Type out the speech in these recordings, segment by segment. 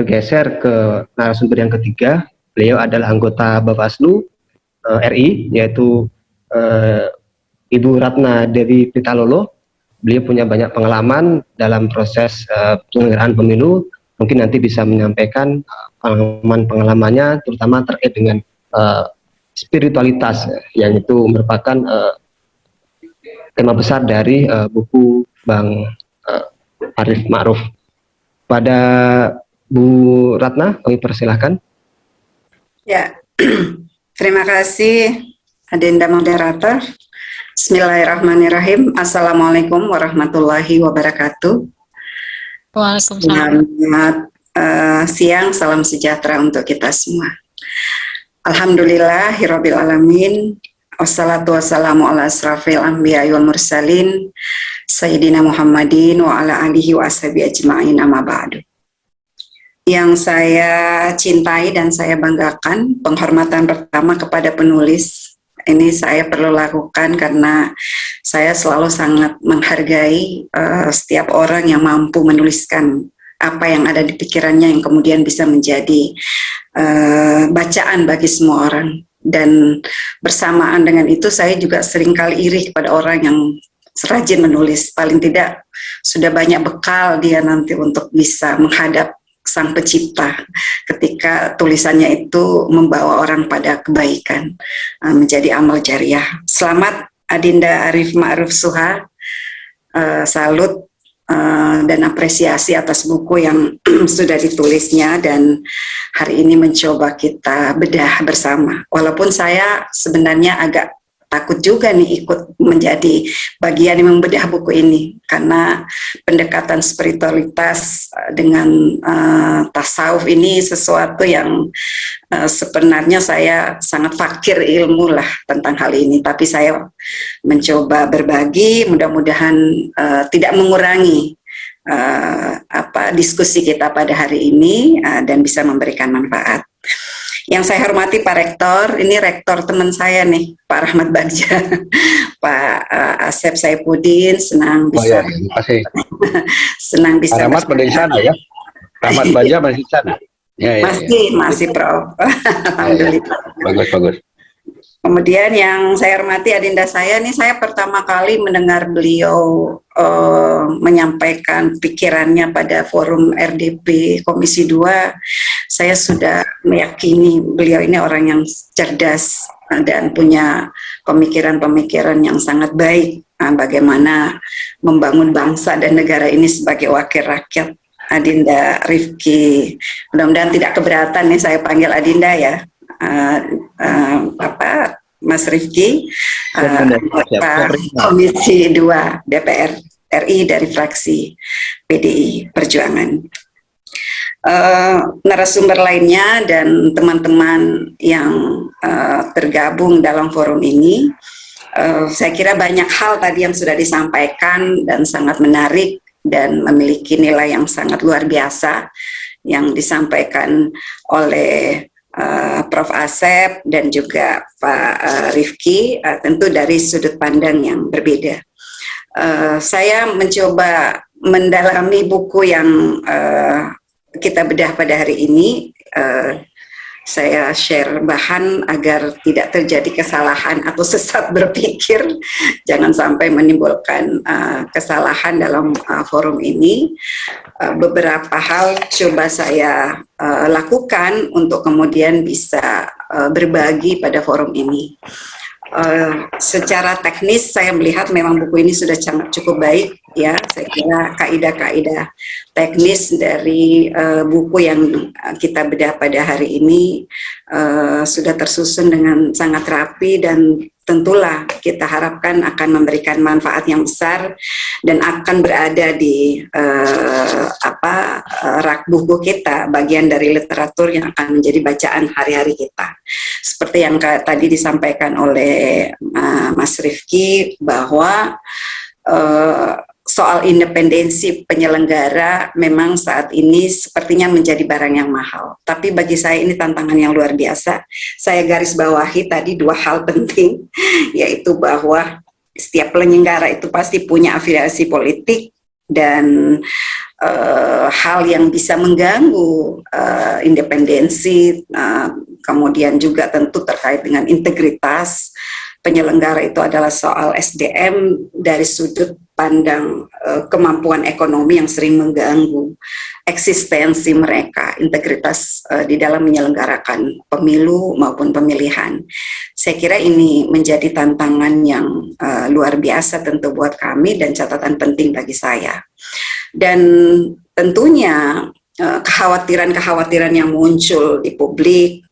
bergeser ke narasumber yang ketiga. Beliau adalah anggota Bawaslu RI, yaitu Ibu Ratna Dewi Pitalolo. Beliau punya banyak pengalaman dalam proses penyelenggaraan pemilu. Mungkin nanti bisa menyampaikan pengalaman-pengalamannya, terutama terkait dengan spiritualitas, yang itu merupakan tema besar dari buku Bang Arif Ma'ruf. Pada Bu Ratna, kami persilahkan. Ya, terima kasih Adinda Moderator. Bismillahirrahmanirrahim. Assalamualaikum warahmatullahi wabarakatuh. Waalaikumsalam. Selamat siang, salam sejahtera untuk kita semua. Alhamdulillahirabbil alamin. Wassalatu wassalamu ala asrafil anbiya'i wal mursalin Sayyidina Muhammadin wa ala alihi wa ashabi ajma'in, amma ba'du. Yang saya cintai dan saya banggakan, penghormatan pertama kepada penulis. Ini saya perlu lakukan karena saya selalu sangat menghargai setiap orang yang mampu menuliskan apa yang ada di pikirannya yang kemudian bisa menjadi bacaan bagi semua orang. Dan bersamaan dengan itu saya juga seringkali iri kepada orang yang rajin menulis. Paling tidak sudah banyak bekal dia nanti untuk bisa menghadap Sang Pencipta ketika tulisannya itu membawa orang pada kebaikan, menjadi amal jariah. Selamat Adinda Arif Ma'ruf Suha, salut dan apresiasi atas buku yang sudah ditulisnya dan hari ini mencoba kita bedah bersama. Walaupun saya sebenarnya agak takut juga nih ikut menjadi bagian yang membedah buku ini, karena pendekatan spiritualitas dengan tasawuf ini sesuatu yang sebenarnya saya sangat fakir ilmu lah tentang hal ini, tapi saya mencoba berbagi, mudah-mudahan tidak mengurangi diskusi kita pada hari ini dan bisa memberikan manfaat. Yang saya hormati Pak Rektor, ini rektor teman saya nih, Pak Rahmat Bagja, Pak Asep Saifuddin, senang bisa. Terima kasih. Senang bisa. Pak Rahmat pada di sana ya? Rahmat Bagja masih di sana? Ya, masih Prof. Alhamdulillah. Bagus. Kemudian yang saya hormati adinda saya nih, saya pertama kali mendengar beliau menyampaikan pikirannya pada forum RDP Komisi 2, saya sudah meyakini beliau ini orang yang cerdas dan punya pemikiran-pemikiran yang sangat baik bagaimana membangun bangsa dan negara ini sebagai wakil rakyat. Adinda Rifki, mudah-mudahan tidak keberatan nih saya panggil Adinda ya. Mas Rifki, anggota Komisi 2 DPR RI dari fraksi PDI Perjuangan. Narasumber lainnya dan teman-teman yang tergabung dalam forum ini, saya kira banyak hal tadi yang sudah disampaikan dan sangat menarik dan memiliki nilai yang sangat luar biasa yang disampaikan oleh Prof. Asep dan juga Pak Rifki, tentu dari sudut pandang yang berbeda. Saya mencoba mendalami buku yang kita bedah pada hari ini. Saya share bahan agar tidak terjadi kesalahan atau sesat berpikir, jangan sampai menimbulkan kesalahan dalam forum ini. Beberapa hal coba saya lakukan untuk kemudian bisa berbagi pada forum ini. Secara teknis saya melihat memang buku ini sudah cukup baik ya. Saya kira kaidah-kaidah teknis dari buku yang kita bedah pada hari ini sudah tersusun dengan sangat rapi dan tentulah kita harapkan akan memberikan manfaat yang besar dan akan berada di rak buku kita, bagian dari literatur yang akan menjadi bacaan hari-hari kita. Seperti yang tadi disampaikan oleh Mas Rifki bahwa soal independensi penyelenggara memang saat ini sepertinya menjadi barang yang mahal. Tapi bagi saya ini tantangan yang luar biasa. Saya garis bawahi tadi dua hal penting, yaitu bahwa setiap penyelenggara itu pasti punya afiliasi politik dan hal yang bisa mengganggu independensi, kemudian juga tentu terkait dengan integritas penyelenggara itu adalah soal SDM dari sudut pandang kemampuan ekonomi yang sering mengganggu eksistensi mereka, integritas di dalam menyelenggarakan pemilu maupun pemilihan. Saya kira ini menjadi tantangan yang luar biasa tentu buat kami dan catatan penting bagi saya. Dan tentunya kekhawatiran-kekhawatiran yang muncul di publik,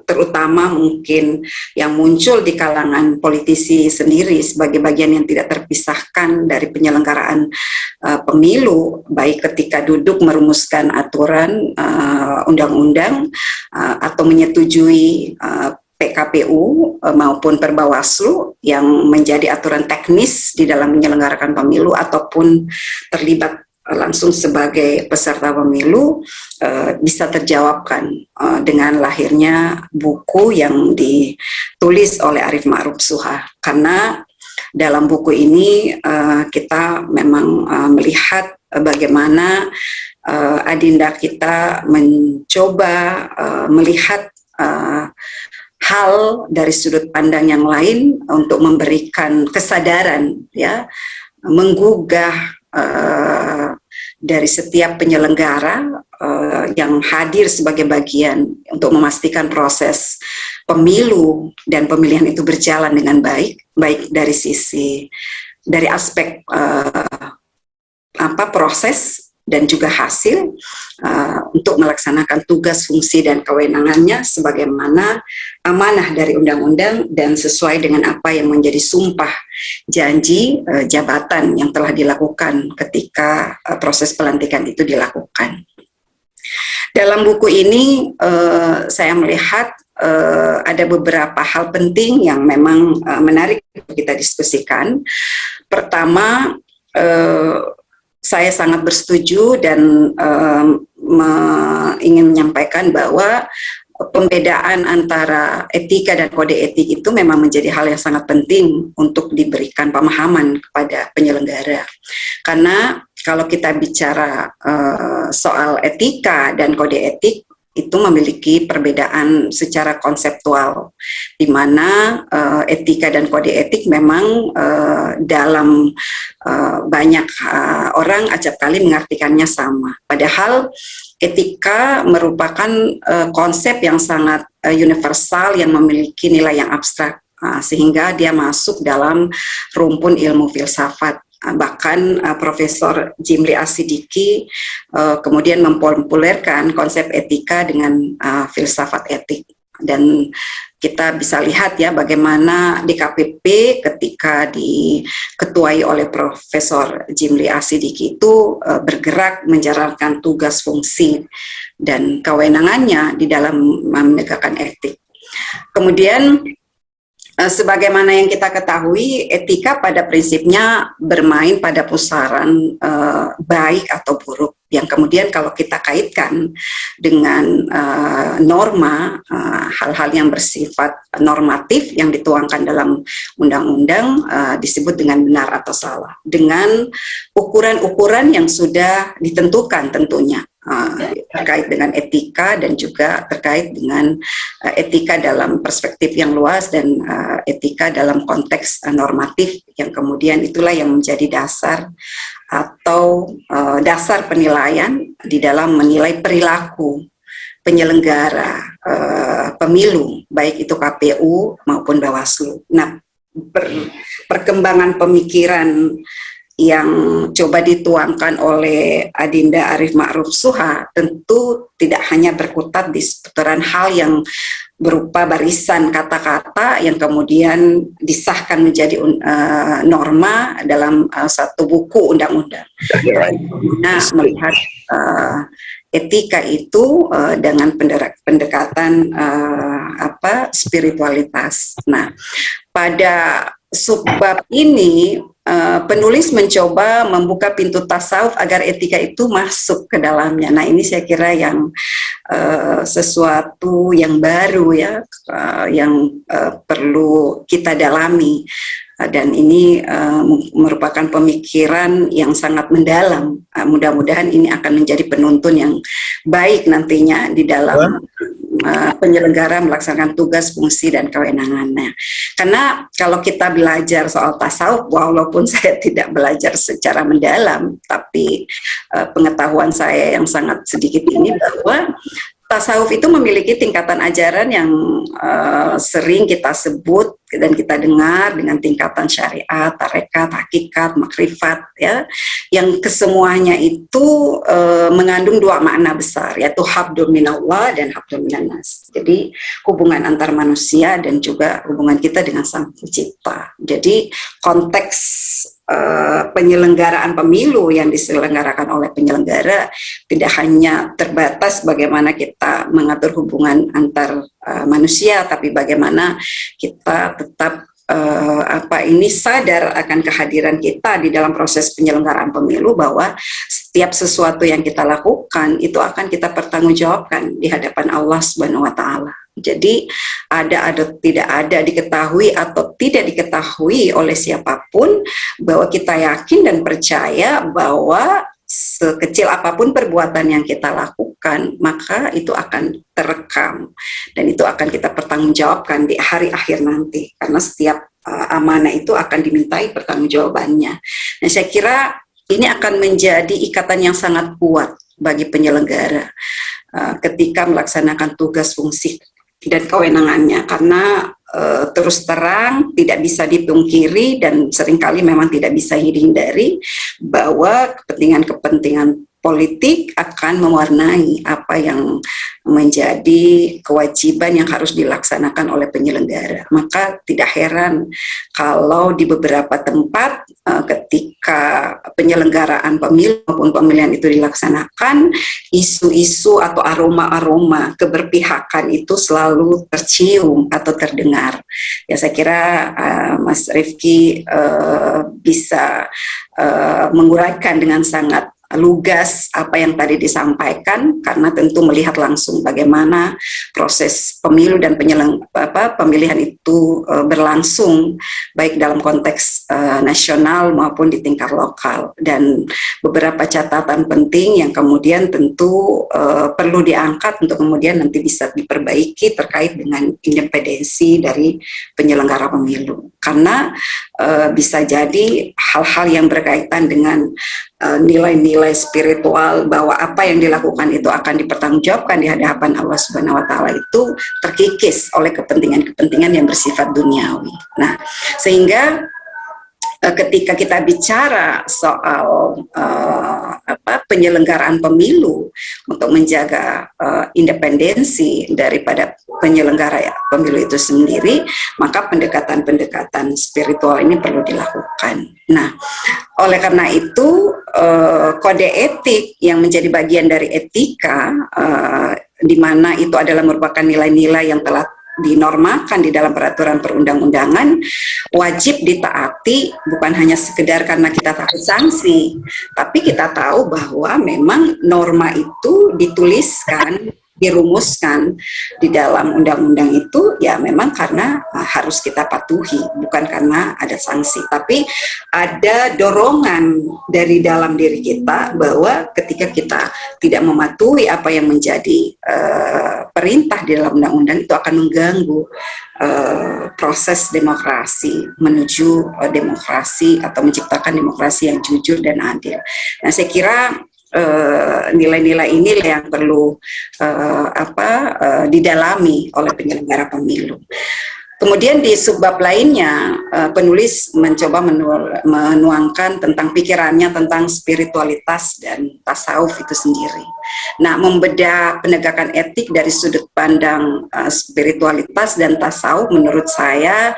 terutama mungkin yang muncul di kalangan politisi sendiri sebagai bagian yang tidak terpisahkan dari penyelenggaraan pemilu, baik ketika duduk merumuskan aturan undang-undang atau menyetujui PKPU maupun Perbawaslu yang menjadi aturan teknis di dalam menyelenggarakan pemilu ataupun terlibat langsung sebagai peserta pemilu, bisa terjawabkan dengan lahirnya buku yang ditulis oleh Arif Ma'ruf Suha. Karena dalam buku ini kita memang melihat bagaimana adinda kita mencoba melihat hal dari sudut pandang yang lain untuk memberikan kesadaran, ya, menggugah dari setiap penyelenggara yang hadir sebagai bagian untuk memastikan proses pemilu dan pemilihan itu berjalan dengan baik dari aspek proses dan juga hasil untuk melaksanakan tugas, fungsi, dan kewenangannya sebagaimana amanah dari undang-undang dan sesuai dengan apa yang menjadi sumpah janji jabatan yang telah dilakukan ketika proses pelantikan itu dilakukan. Dalam buku ini saya melihat ada beberapa hal penting yang memang menarik untuk kita diskusikan. Pertama, saya sangat bersetuju dan ingin menyampaikan bahwa pembedaan antara etika dan kode etik itu memang menjadi hal yang sangat penting untuk diberikan pemahaman kepada penyelenggara. Karena kalau kita bicara soal etika dan kode etik, itu memiliki perbedaan secara konseptual, di mana etika dan kode etik memang dalam banyak orang acap kali mengartikannya sama. Padahal etika merupakan konsep yang sangat universal yang memiliki nilai yang abstrak, sehingga dia masuk dalam rumpun ilmu filsafat. Bahkan Profesor Jimli Asidiki kemudian mempopulerkan konsep etika dengan filsafat etik. Dan kita bisa lihat ya bagaimana DKPP ketika diketuai oleh Profesor Jimli Asidiki itu bergerak menjalankan tugas, fungsi, dan kewenangannya di dalam menegakkan etik. Kemudian sebagaimana yang kita ketahui, etika pada prinsipnya bermain pada pusaran baik atau buruk, yang kemudian kalau kita kaitkan dengan norma, hal-hal yang bersifat normatif yang dituangkan dalam undang-undang disebut dengan benar atau salah, dengan ukuran-ukuran yang sudah ditentukan tentunya. Terkait dengan etika dan juga terkait dengan etika dalam perspektif yang luas dan etika dalam konteks normatif yang kemudian itulah yang menjadi dasar atau dasar penilaian di dalam menilai perilaku penyelenggara pemilu, baik itu KPU maupun Bawaslu. Nah, perkembangan pemikiran yang coba dituangkan oleh Adinda Arif Ma'ruf Suha tentu tidak hanya berkutat di seputaran hal yang berupa barisan kata-kata yang kemudian disahkan menjadi norma dalam satu buku undang-undang. Nah, melihat etika itu dengan pendekatan spiritualitas. Nah, pada subbab ini penulis mencoba membuka pintu tasawuf agar etika itu masuk ke dalamnya. Nah, ini saya kira yang sesuatu yang baru ya, yang perlu kita dalami. dan ini merupakan pemikiran yang sangat mendalam. Mudah-mudahan ini akan menjadi penuntun yang baik nantinya di dalam penyelenggara melaksanakan tugas, fungsi, dan kewenangannya. Karena kalau kita belajar soal tasawuf, walaupun saya tidak belajar secara mendalam, tapi pengetahuan saya yang sangat sedikit ini bahwa tasawuf itu memiliki tingkatan ajaran yang sering kita sebut dan kita dengar dengan tingkatan syariat, tarekat, hakikat, makrifat, ya, yang kesemuanya itu mengandung dua makna besar, yaitu habdul minallah dan habdul minannas. Jadi hubungan antar manusia dan juga hubungan kita dengan Sang Pencipta. Jadi konteks penyelenggaraan pemilu yang diselenggarakan oleh penyelenggara tidak hanya terbatas bagaimana kita mengatur hubungan antar manusia, tapi bagaimana kita tetap sadar akan kehadiran kita di dalam proses penyelenggaraan pemilu, bahwa setiap sesuatu yang kita lakukan itu akan kita pertanggungjawabkan di hadapan Allah Subhanahu wa taala. Jadi ada atau tidak ada, diketahui atau tidak diketahui oleh siapapun, bahwa kita yakin dan percaya bahwa sekecil apapun perbuatan yang kita lakukan, maka itu akan terekam dan itu akan kita pertanggungjawabkan di hari akhir nanti, karena setiap amanah itu akan dimintai pertanggungjawabannya. Nah, saya kira ini akan menjadi ikatan yang sangat kuat bagi penyelenggara ketika melaksanakan tugas, fungsi, dan kewenangannya, karena terus terang tidak bisa dipungkiri dan seringkali memang tidak bisa dihindari bahwa kepentingan-kepentingan politik akan mewarnai apa yang menjadi kewajiban yang harus dilaksanakan oleh penyelenggara. Maka tidak heran kalau di beberapa tempat ketika penyelenggaraan pemilu maupun pemilihan itu dilaksanakan, isu-isu atau aroma-aroma keberpihakan itu selalu tercium atau terdengar. Ya, saya kira Mas Rifki bisa menguraikan dengan sangat lugas apa yang tadi disampaikan, karena tentu melihat langsung bagaimana proses pemilu dan pemilihan itu berlangsung baik dalam konteks nasional maupun di tingkat lokal, dan beberapa catatan penting yang kemudian tentu perlu diangkat untuk kemudian nanti bisa diperbaiki terkait dengan independensi dari penyelenggara pemilu, karena bisa jadi hal-hal yang berkaitan dengan nilai-nilai spiritual bahwa apa yang dilakukan itu akan dipertanggungjawabkan di hadapan Allah Subhanahu wa taala itu terkikis oleh kepentingan-kepentingan yang bersifat duniawi. Nah, sehingga ketika kita bicara soal penyelenggaraan pemilu untuk menjaga independensi daripada penyelenggara pemilu itu sendiri, maka pendekatan-pendekatan spiritual ini perlu dilakukan. Nah, oleh karena itu kode etik yang menjadi bagian dari etika, di mana itu adalah merupakan nilai-nilai yang telah dinormalkan di dalam peraturan perundang-undangan, wajib ditaati, bukan hanya sekedar karena kita takut sanksi, tapi kita tahu bahwa memang norma itu dituliskan, dirumuskan di dalam undang-undang itu ya memang karena harus kita patuhi, bukan karena ada sanksi, tapi ada dorongan dari dalam diri kita bahwa ketika kita tidak mematuhi apa yang menjadi perintah di dalam undang-undang, itu akan mengganggu proses demokrasi menuju demokrasi atau menciptakan demokrasi yang jujur dan adil. Nah, saya kira nilai-nilai ini yang perlu didalami oleh penyelenggara pemilu. Kemudian di subbab lainnya, penulis mencoba menuangkan tentang pikirannya tentang spiritualitas dan tasawuf itu sendiri. Nah, membedah penegakan etik dari sudut pandang spiritualitas dan tasawuf, menurut saya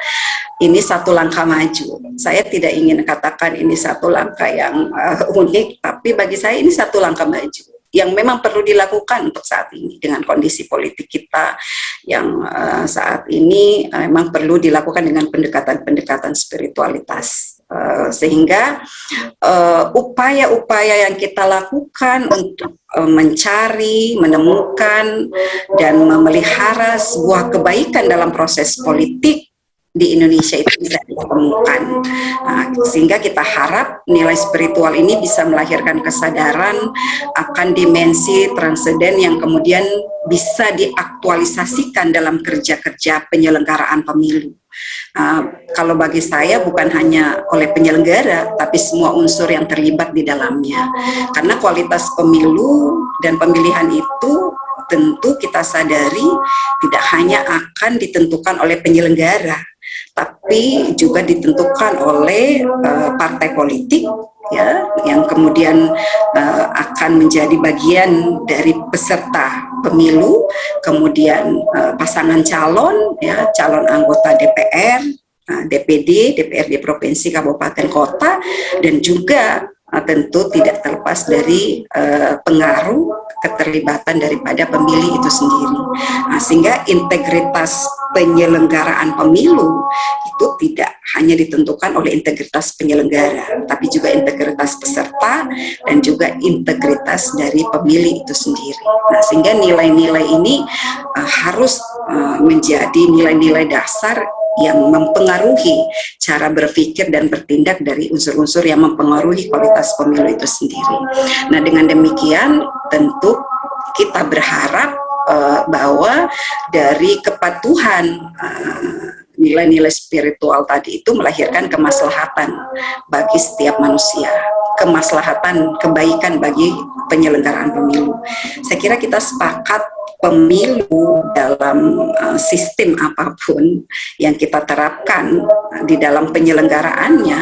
ini satu langkah maju. Saya tidak ingin katakan ini satu langkah yang unik, tapi bagi saya ini satu langkah maju yang memang perlu dilakukan untuk saat ini dengan kondisi politik kita yang saat ini memang perlu dilakukan dengan pendekatan-pendekatan spiritualitas, sehingga upaya-upaya yang kita lakukan untuk mencari, menemukan, dan memelihara sebuah kebaikan dalam proses politik di Indonesia itu bisa ditemukan. Sehingga kita harap nilai spiritual ini bisa melahirkan kesadaran akan dimensi transenden yang kemudian bisa diaktualisasikan dalam kerja-kerja penyelenggaraan pemilu. Kalau bagi saya bukan hanya oleh penyelenggara, tapi semua unsur yang terlibat di dalamnya. Karena kualitas pemilu dan pemilihan itu tentu kita sadari tidak hanya akan ditentukan oleh penyelenggara, tapi juga ditentukan oleh partai politik, ya, yang kemudian akan menjadi bagian dari peserta pemilu, kemudian pasangan calon, ya, calon anggota DPR, DPD, DPRD provinsi, kabupaten, kota, dan juga tentu tidak terlepas dari pengaruh keterlibatan daripada pemilih itu sendiri. Sehingga integritas penyelenggaraan pemilu itu tidak hanya ditentukan oleh integritas penyelenggara, tapi juga integritas peserta dan juga integritas dari pemilih itu sendiri. Sehingga nilai-nilai ini harus menjadi nilai-nilai dasar yang mempengaruhi cara berpikir dan bertindak dari unsur-unsur yang mempengaruhi kualitas pemilu itu sendiri. Nah, dengan demikian tentu kita berharap bahwa dari kepatuhan nilai-nilai spiritual tadi itu melahirkan kemaslahatan bagi setiap manusia, kemaslahatan, kebaikan bagi penyelenggaraan pemilu. Saya kira kita sepakat pemilu dalam sistem apapun yang kita terapkan di dalam penyelenggaraannya,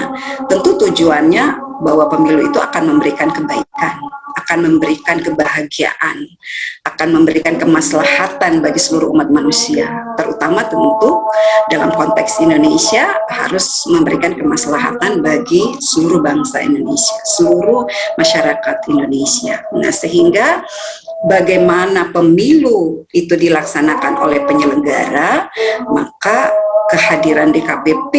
tentu tujuannya bahwa pemilu itu akan memberikan kebaikan, akan memberikan kebahagiaan, akan memberikan kemaslahatan bagi seluruh umat manusia, terutama tentu dalam konteks Indonesia harus memberikan kemaslahatan bagi seluruh bangsa Indonesia, seluruh masyarakat Indonesia. Nah, sehingga bagaimana pemilu itu dilaksanakan oleh penyelenggara, maka kehadiran DKPP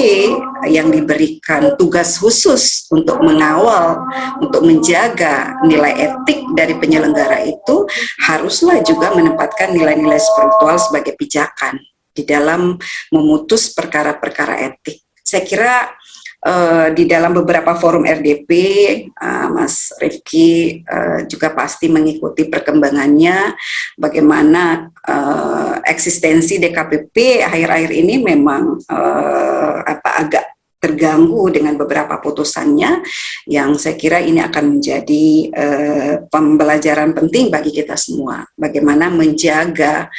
yang diberikan tugas khusus untuk mengawal, untuk menjaga nilai etik dari penyelenggara itu haruslah juga menempatkan nilai-nilai spiritual sebagai pijakan di dalam memutus perkara-perkara etik. Saya kira di dalam beberapa forum RDP, Mas Rifki juga pasti mengikuti perkembangannya, bagaimana eksistensi DKPP akhir-akhir ini memang agak terganggu dengan beberapa putusannya, yang saya kira ini akan menjadi pembelajaran penting bagi kita semua, bagaimana menjaga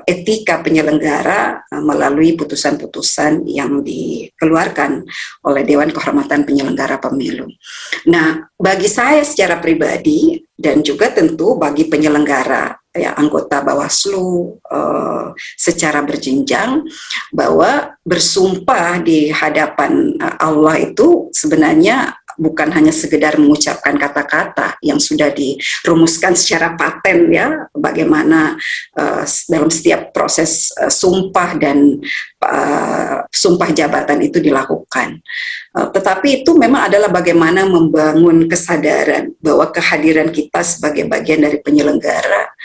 etika penyelenggara melalui putusan-putusan yang dikeluarkan oleh Dewan Kehormatan Penyelenggara Pemilu. Nah, bagi saya secara pribadi dan juga tentu bagi penyelenggara, ya, anggota Bawaslu secara berjenjang, bahwa bersumpah di hadapan Allah itu sebenarnya bukan hanya sekedar mengucapkan kata-kata yang sudah dirumuskan secara paten, ya, bagaimana dalam setiap proses sumpah dan sumpah jabatan itu dilakukan. Tetapi itu memang adalah bagaimana membangun kesadaran bahwa kehadiran kita sebagai bagian dari penyelenggara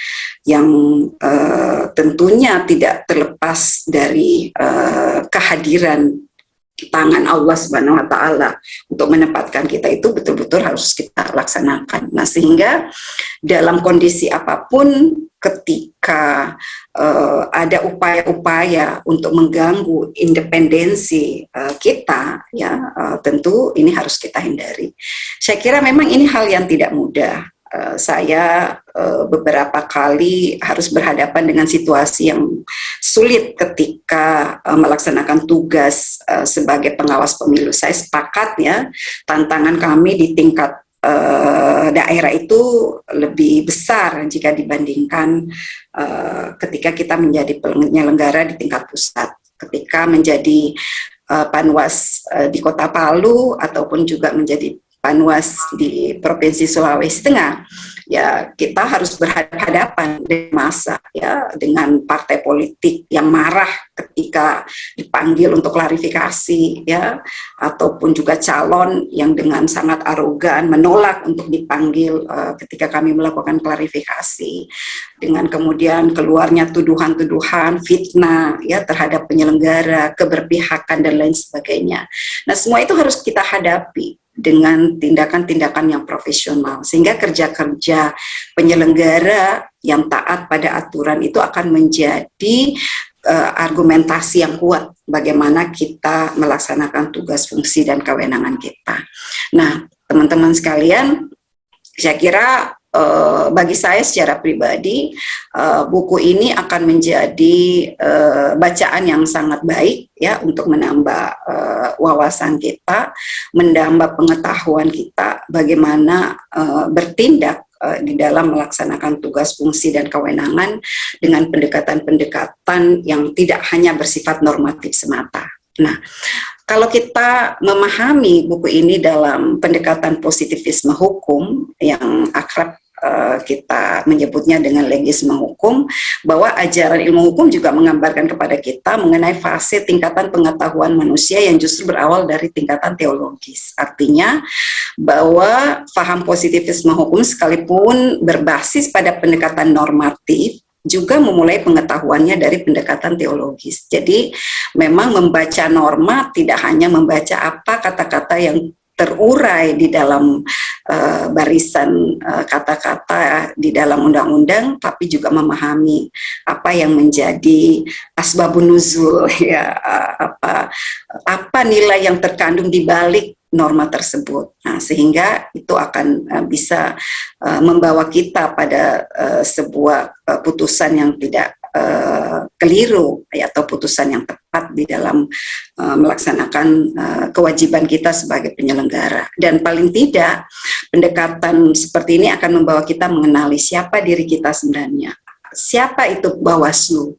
yang tentunya tidak terlepas dari kehadiran tangan Allah Subhanahu wa Ta'ala untuk menempatkan kita itu betul-betul harus kita laksanakan. Nah, sehingga dalam kondisi apapun, ketika ada upaya-upaya untuk mengganggu independensi kita, ya, tentu ini harus kita hindari. Saya kira memang ini hal yang tidak mudah. Saya beberapa kali harus berhadapan dengan situasi yang sulit ketika melaksanakan tugas sebagai pengawas pemilu. Saya sepakat, ya, tantangan kami di tingkat daerah itu lebih besar jika dibandingkan ketika kita menjadi penyelenggara di tingkat pusat. Ketika menjadi panwas di Kota Palu ataupun juga menjadi panwas di Provinsi Sulawesi Tengah, ya kita harus berhadapan dengan massa, ya, dengan partai politik yang marah ketika dipanggil untuk klarifikasi, ya, ataupun juga calon yang dengan sangat arogan menolak untuk dipanggil ketika kami melakukan klarifikasi, dengan kemudian keluarnya tuduhan-tuduhan fitnah, ya, terhadap penyelenggara, keberpihakan dan lain sebagainya. Nah, semua itu harus kita hadapi dengan tindakan-tindakan yang profesional, sehingga kerja-kerja penyelenggara yang taat pada aturan itu akan menjadi argumentasi yang kuat bagaimana kita melaksanakan tugas, fungsi, dan kewenangan kita. Nah, teman-teman sekalian, saya kira bagi saya secara pribadi buku ini akan menjadi bacaan yang sangat baik, ya, untuk menambah wawasan kita, menambah pengetahuan kita bagaimana bertindak di dalam melaksanakan tugas, fungsi, dan kewenangan dengan pendekatan-pendekatan yang tidak hanya bersifat normatif semata. Nah, kalau kita memahami buku ini dalam pendekatan positivisme hukum yang akrab kita menyebutnya dengan legisme hukum, bahwa ajaran ilmu hukum juga menggambarkan kepada kita mengenai fase tingkatan pengetahuan manusia yang justru berawal dari tingkatan teologis. Artinya bahwa paham positivisme hukum sekalipun berbasis pada pendekatan normatif, juga memulai pengetahuannya dari pendekatan teologis. Jadi memang membaca norma tidak hanya membaca apa kata-kata yang terurai di dalam barisan kata-kata di dalam undang-undang, tapi juga memahami apa yang menjadi asbabun nuzul, ya, apa nilai yang terkandung di balik norma tersebut. Nah, sehingga itu akan bisa membawa kita pada sebuah putusan yang tidak keliru, ya, atau putusan yang tepat di dalam melaksanakan kewajiban kita sebagai penyelenggara. Dan paling tidak, pendekatan seperti ini akan membawa kita mengenali siapa diri kita sebenarnya. Siapa itu Bawaslu?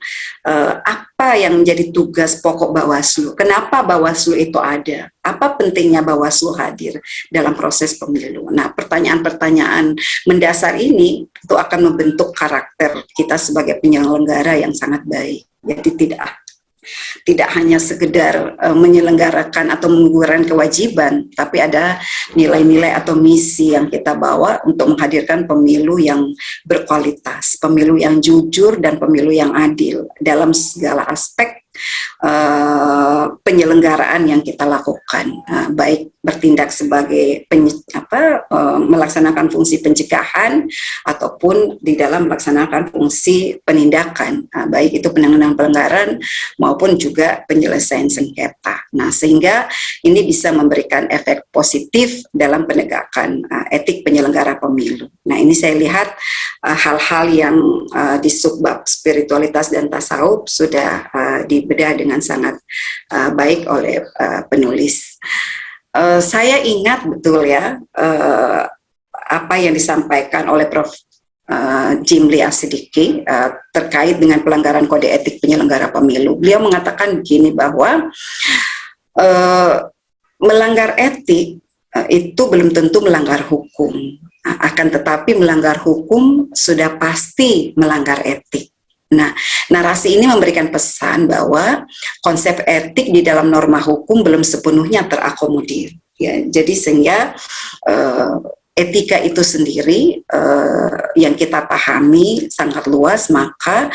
Apa yang menjadi tugas pokok Bawaslu? Kenapa Bawaslu itu ada? Apa pentingnya Bawaslu hadir dalam proses pemilu? Nah, pertanyaan-pertanyaan mendasar ini itu akan membentuk karakter kita sebagai penyelenggara yang sangat baik. Jadi tidak hanya sekedar menyelenggarakan atau menggugurkan kewajiban, tapi ada nilai-nilai atau misi yang kita bawa untuk menghadirkan pemilu yang berkualitas, pemilu yang jujur, dan pemilu yang adil dalam segala aspek penyelenggaraan yang kita lakukan, baik bertindak sebagai melaksanakan fungsi pencegahan ataupun di dalam melaksanakan fungsi penindakan, baik itu penanganan pelanggaran maupun juga penyelesaian sengketa. Nah, sehingga ini bisa memberikan efek positif dalam penegakan etik penyelenggara pemilu. Nah, ini saya lihat hal-hal yang di subbab spiritualitas dan tasawuf sudah dibedah dengan sangat baik oleh penulis. Saya ingat betul, ya, apa yang disampaikan oleh Prof. Jimli Asidiki terkait dengan pelanggaran kode etik penyelenggara pemilu. Beliau mengatakan begini, bahwa melanggar etik itu belum tentu melanggar hukum, akan tetapi melanggar hukum sudah pasti melanggar etik. Nah, narasi ini memberikan pesan bahwa konsep etik di dalam norma hukum belum sepenuhnya terakomodir. Ya, jadi sehingga etika itu sendiri yang kita pahami sangat luas, maka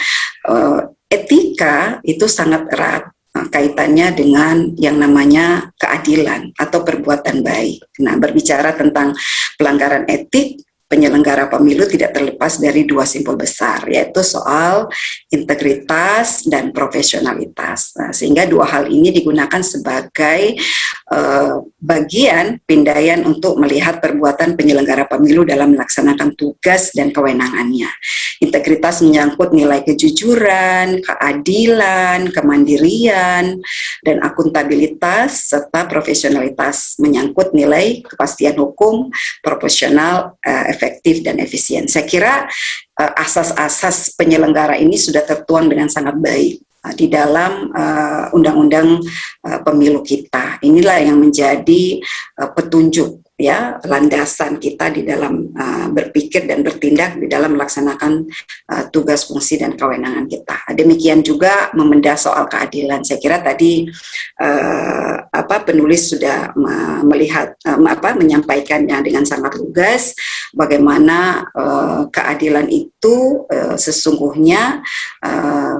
etika itu sangat erat kaitannya dengan yang namanya keadilan atau perbuatan baik. Nah, berbicara tentang pelanggaran etik, penyelenggara pemilu tidak terlepas dari dua simpul besar, yaitu soal integritas dan profesionalitas. Nah, sehingga dua hal ini digunakan sebagai bagian pindaian untuk melihat perbuatan penyelenggara pemilu dalam melaksanakan tugas dan kewenangannya. Integritas menyangkut nilai kejujuran, keadilan, kemandirian, dan akuntabilitas, serta profesionalitas menyangkut nilai kepastian hukum, proporsional, efektif, dan efisien. Saya kira asas-asas penyelenggara ini sudah tertuang dengan sangat baik di dalam undang-undang pemilu kita. Inilah yang menjadi petunjuk, ya, landasan kita di dalam berpikir dan bertindak di dalam melaksanakan tugas, fungsi, dan kewenangan kita. Demikian juga membedah soal keadilan. Saya kira tadi penulis sudah melihat menyampaikannya dengan sangat lugas bagaimana keadilan itu sesungguhnya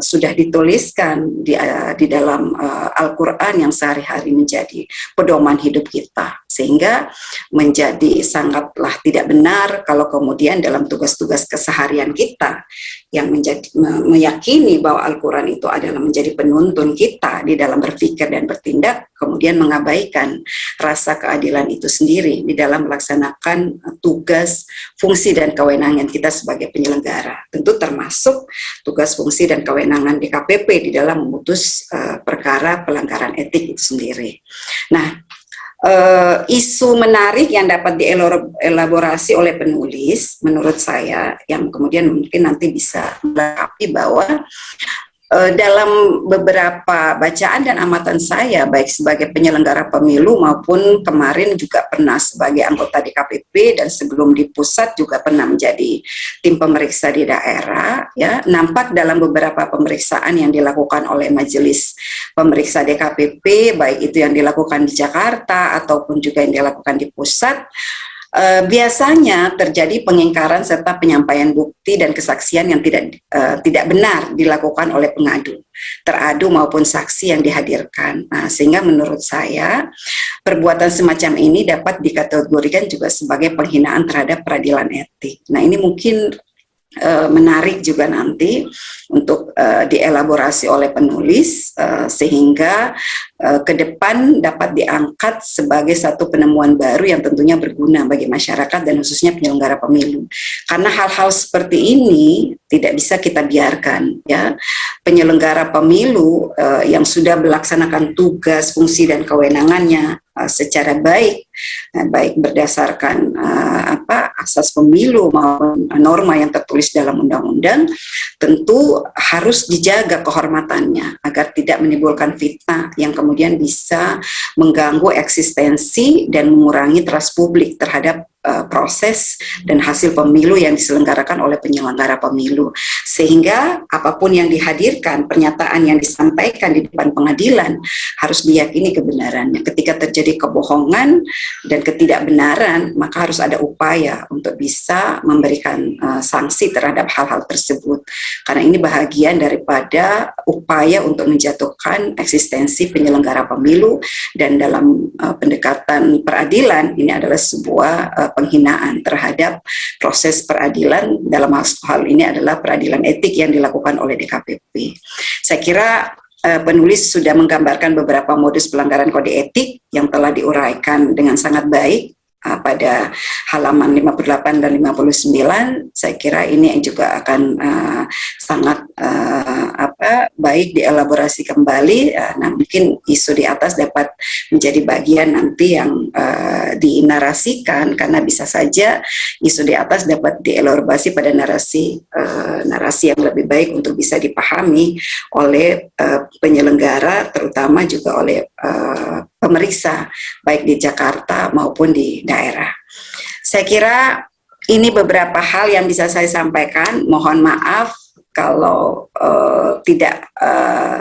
sudah dituliskan di dalam Al-Quran yang sehari-hari menjadi pedoman hidup kita, sehingga menjadi sangatlah tidak benar kalau kemudian dalam tugas-tugas keseharian kita yang meyakini bahwa Al-Quran itu adalah menjadi penuntun kita di dalam berpikir dan bertindak, kemudian mengabaikan rasa keadilan itu sendiri di dalam melaksanakan tugas, fungsi, dan kewenangan kita sebagai penyelenggara. Tentu termasuk tugas, fungsi, dan kewenangan DKPP di dalam memutus perkara pelanggaran etik itu sendiri. Nah, isu menarik yang dapat dielaborasi oleh penulis menurut saya, yang kemudian mungkin nanti bisa melengkapi bahwa dalam beberapa bacaan dan amatan saya, baik sebagai penyelenggara pemilu maupun kemarin juga pernah sebagai anggota DKPP dan sebelum di pusat juga pernah menjadi tim pemeriksa di daerah, ya, nampak dalam beberapa pemeriksaan yang dilakukan oleh majelis pemeriksa DKPP, baik itu yang dilakukan di Jakarta ataupun juga yang dilakukan di pusat, biasanya terjadi pengingkaran serta penyampaian bukti dan kesaksian yang tidak benar dilakukan oleh pengadu, teradu maupun saksi yang dihadirkan. Nah, sehingga menurut saya perbuatan semacam ini dapat dikategorikan juga sebagai penghinaan terhadap peradilan etik. Nah, ini mungkin menarik juga nanti untuk dielaborasi oleh penulis sehingga ke depan dapat diangkat sebagai satu penemuan baru yang tentunya berguna bagi masyarakat dan khususnya penyelenggara pemilu. Karena hal-hal seperti ini tidak bisa kita biarkan, ya. Penyelenggara pemilu yang sudah melaksanakan tugas, fungsi, dan kewenangannya secara baik berdasarkan asas pemilu maupun norma yang tertulis dalam undang-undang, tentu harus dijaga kehormatannya agar tidak menimbulkan fitnah yang kemudian bisa mengganggu eksistensi dan mengurangi trust publik terhadap proses dan hasil pemilu yang diselenggarakan oleh penyelenggara pemilu. Sehingga apapun yang dihadirkan, pernyataan yang disampaikan di depan pengadilan harus diyakini kebenarannya. Ketika terjadi kebohongan dan ketidakbenaran, maka harus ada upaya untuk bisa memberikan sanksi terhadap hal-hal tersebut. Karena ini bahagian daripada upaya untuk menjatuhkan eksistensi penyelenggara pemilu, dan dalam pendekatan peradilan ini adalah sebuah penghinaan terhadap proses peradilan. Dalam hal ini adalah peradilan etik yang dilakukan oleh DKPP. Saya kira penulis sudah menggambarkan beberapa modus pelanggaran kode etik yang telah diuraikan dengan sangat baik pada halaman 58 dan 59. Saya kira ini juga akan sangat baik dielaborasi kembali. Nah, mungkin isu di atas dapat menjadi bagian nanti yang dinarasikan, karena bisa saja isu di atas dapat dielaborasi pada narasi yang lebih baik untuk bisa dipahami oleh penyelenggara, terutama juga oleh pemeriksa baik di Jakarta maupun di daerah. Saya kira ini beberapa hal yang bisa saya sampaikan. Mohon maaf kalau tidak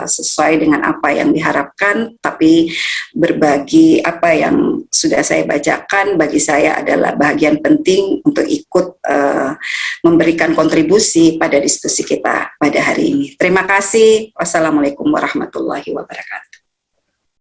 sesuai dengan apa yang diharapkan, tapi berbagi apa yang sudah saya bacakan bagi saya adalah bagian penting untuk ikut memberikan kontribusi pada diskusi kita pada hari ini. Terima kasih. Wassalamualaikum warahmatullahi wabarakatuh.